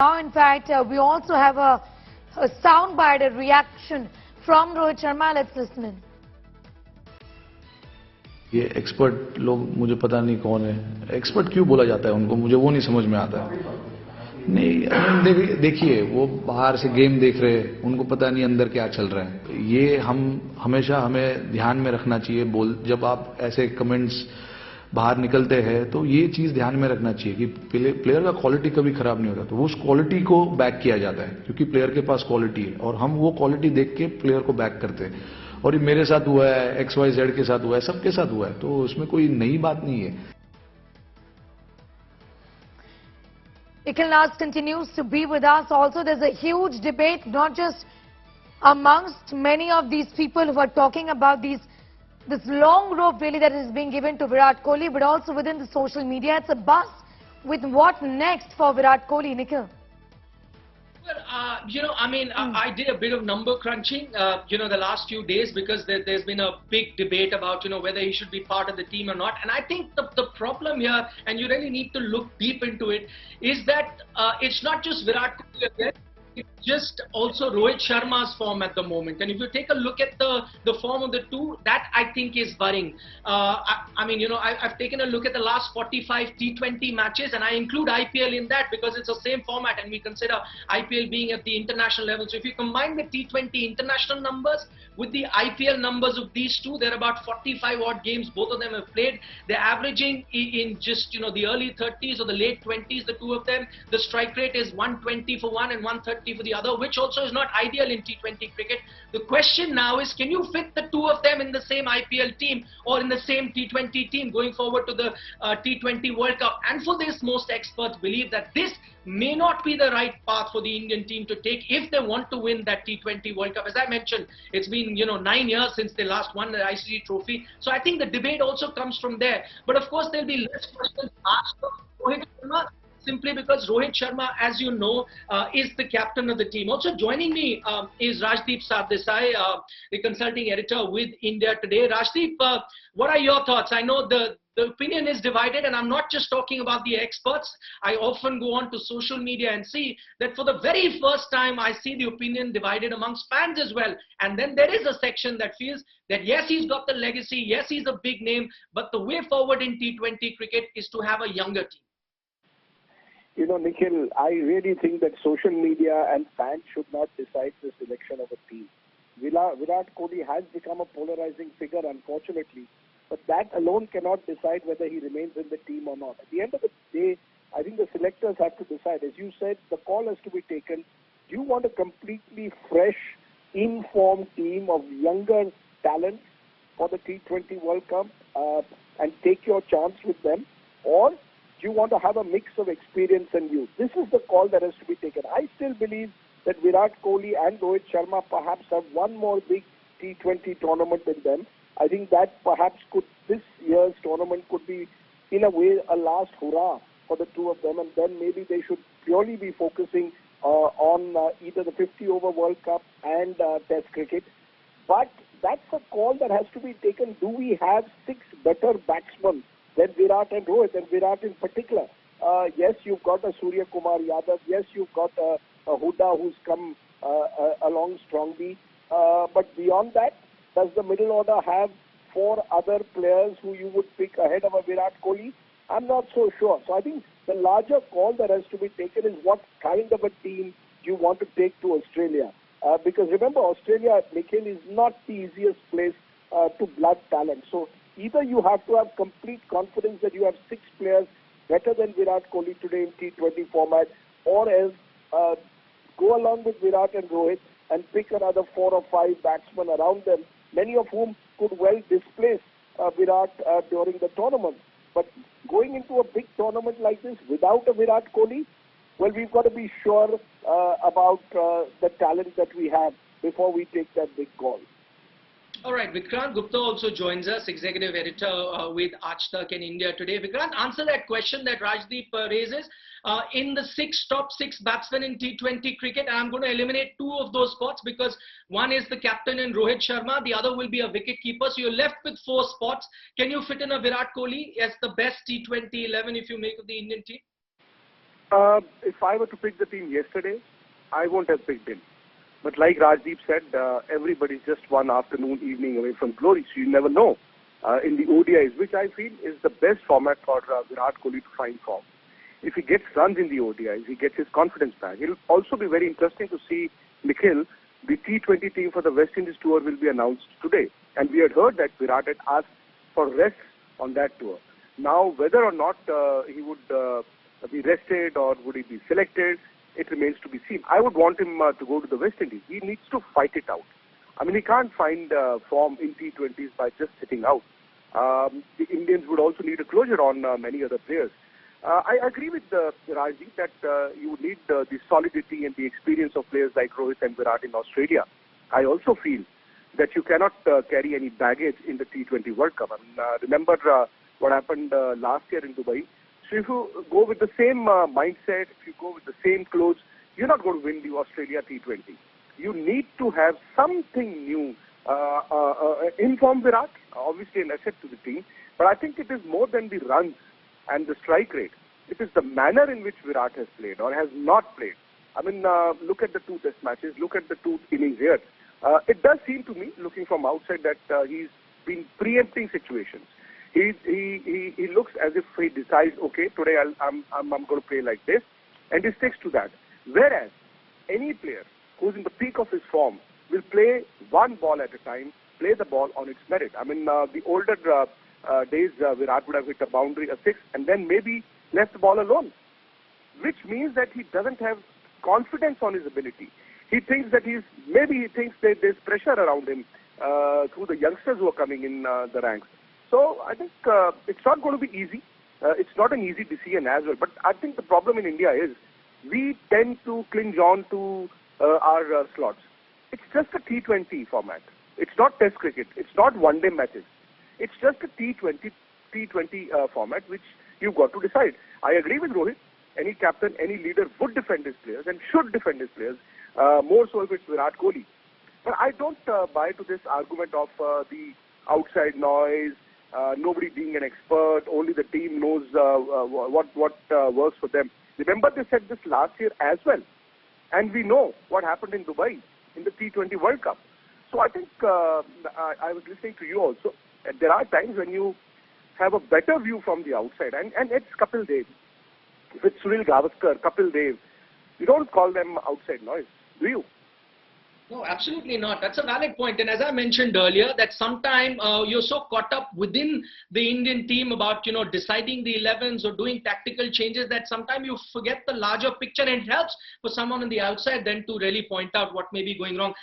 Now, in fact, we also have a soundbite, a reaction from Rohit Sharma. Let's listen in. ये expert लोग मुझे पता नहीं कौन है, एक्सपर्ट क्यों बोला जाता है उनको, मुझे वो नहीं समझ में आता है। नहीं देखिए, वो बाहर से गेम देख रहे हैं, उनको पता नहीं अंदर क्या चल रहा है। ये हम हमेशा हमें ध्यान में रखना चाहिए। जब आप ऐसे कमेंट्स बाहर निकलते हैं तो ये चीज ध्यान में रखना चाहिए कि प्लेयर का क्वालिटी कभी खराब नहीं होता, तो उस क्वालिटी को बैक किया जाता है क्योंकि प्लेयर के पास क्वालिटी है और हम वो क्वालिटी देख के प्लेयर को बैक करते हैं। और ये मेरे साथ हुआ है, XYZ के साथ हुआ है, सबके साथ हुआ है, तो उसमें कोई नई बात नहीं है। Nikhil Nas continues to be with us. Also, there's a huge debate, not just amongst many of these people who are talking about this long rope really that is being given to Virat Kohli, but also within the social media. It's a buzz with what next for Virat Kohli, Nikhil? Well, I did a bit of number crunching, the last few days because there's been a big debate about, whether he should be part of the team or not. And I think the problem here, and you really need to look deep into it, is that it's not just Virat Kohli again. It's just also Rohit Sharma's form at the moment. And if you take a look at the form of the two, that I think is worrying. I've taken a look at the last 45 T20 matches, and I include IPL in that because it's the same format and we consider IPL being at the international level. So if you combine the T20 international numbers with the IPL numbers of these two, they're about 45 odd games both of them have played. They're averaging in just, the early 30s or the late 20s, the two of them. The strike rate is 120 for one and 130 for the other, which also is not ideal in T20 cricket. The question now is, can you fit the two of them in the same IPL team or in the same T20 team going forward to the T20 World Cup? And for this, most experts believe that this may not be the right path for the Indian team to take if they want to win that T20 World Cup. As I mentioned, it's been 9 years since they last won the ICC trophy. So I think the debate also comes from there. But of course, there'll be less questions asked of Rohit Sharma, simply because Rohit Sharma, as you know, is the captain of the team. Also joining me is Rajdeep Sardesai, the consulting editor with India Today. Rajdeep, what are your thoughts? I know the opinion is divided, and I'm not just talking about the experts. I often go on to social media and see that for the very first time, I see the opinion divided amongst fans as well. And then there is a section that feels that yes, he's got the legacy, yes, he's a big name, but the way forward in T20 cricket is to have a younger team. Nikhil, I really think that social media and fans should not decide the selection of a team. Virat Kohli has become a polarizing figure, unfortunately, but that alone cannot decide whether he remains in the team or not. At the end of the day, I think the selectors have to decide. As you said, the call has to be taken. Do you want a completely fresh, informed team of younger talent for the T20 World Cup and take your chance with them? Or do you want to have a mix of experience and youth? This is the call that has to be taken. I still believe that Virat Kohli and Rohit Sharma perhaps have one more big T20 tournament in them. I think that perhaps this year's tournament could be, in a way, a last hurrah for the two of them, and then maybe they should purely be focusing on either the 50-over World Cup and Test cricket. But that's a call that has to be taken. Do we have 6 better batsmen than Virat and Rohit, and Virat in particular? Yes, you've got a Surya Kumar Yadav. Yes, you've got a Huda who's come along strongly. But beyond that, does the middle order have 4 other players who you would pick ahead of a Virat Kohli? I'm not so sure. So I think the larger call that has to be taken is what kind of a team do you want to take to Australia? Because remember, Australia, Nikhil, is not the easiest place to blood talent. So either you have to have complete confidence that you have 6 players better than Virat Kohli today in T20 format, or else go along with Virat and Rohit and pick another 4 or 5 batsmen around them, many of whom could well displace Virat during the tournament. But going into a big tournament like this without a Virat Kohli, well, we've got to be sure about the talent that we have before we take that big call. All right, Vikrant Gupta also joins us, executive editor with Aaj Tak in India Today. Vikrant, answer that question that Rajdeep raises. In the top 6 batsmen in T20 cricket, and I'm going to eliminate 2 of those spots because one is the captain in Rohit Sharma, the other will be a wicket keeper. So you're left with 4 spots. Can you fit in a Virat Kohli as the best T20 11 if you make of the Indian team? If I were to pick the team yesterday, I won't have picked him. But like Rajdeep said, everybody's just one afternoon, evening away from glory, so you never know. In the ODIs, which I feel is the best format for Virat Kohli to find form. If he gets runs in the ODIs, he gets his confidence back. It'll also be very interesting to see, Nikhil, the T20 team for the West Indies tour will be announced today. And we had heard that Virat had asked for rest on that tour. Now, whether or not he would be rested or would he be selected, it remains to be seen. I would want him to go to the West Indies. He needs to fight it out. I mean, he can't find form in T20s by just sitting out. The Indians would also need a closure on many other players. I agree with Rajdeep that you would need the solidity and the experience of players like Rohit and Virat in Australia. I also feel that you cannot carry any baggage in the T20 World Cup. I mean, remember what happened last year in Dubai. So if you go with the same mindset, if you go with the same clothes, you're not going to win the Australia T20. You need to have something new. Inform Virat, obviously an asset to the team, but I think it is more than the runs and the strike rate. It is the manner in which Virat has played or has not played. I mean, look at the 2 test matches, look at the 2 innings here. It does seem to me, looking from outside, that he's been preempting situations. He looks as if he decides, okay, today I'm going to play like this, and he sticks to that. Whereas any player who's in the peak of his form will play one ball at a time, play the ball on its merit. I mean, the older days, Virat would have hit a boundary, a 6, and then maybe left the ball alone, which means that he doesn't have confidence on his ability. He thinks that maybe he thinks that there's pressure around him through the youngsters who are coming in the ranks. So I think it's not going to be easy. It's not an easy decision as well. But I think the problem in India is we tend to cling on to our slots. It's just a T20 format. It's not Test cricket. It's not one-day matches. It's just a T20 format which you've got to decide. I agree with Rohit. Any captain, any leader would defend his players and should defend his players, more so if it's Virat Kohli. But I don't buy to this argument of the outside noise, nobody being an expert, only the team knows what works for them. Remember, they said this last year as well. And we know what happened in Dubai in the T20 World Cup. So I think I was listening to you also. And there are times when you have a better view from the outside. And it's Kapil Dev. If it's Sunil Gavaskar, Kapil Dev, you don't call them outside noise, do you? No, absolutely not. That's a valid point. And as I mentioned earlier, that sometimes you're so caught up within the Indian team about, deciding the 11s or doing tactical changes that sometimes you forget the larger picture, and it helps for someone on the outside then to really point out what may be going wrong.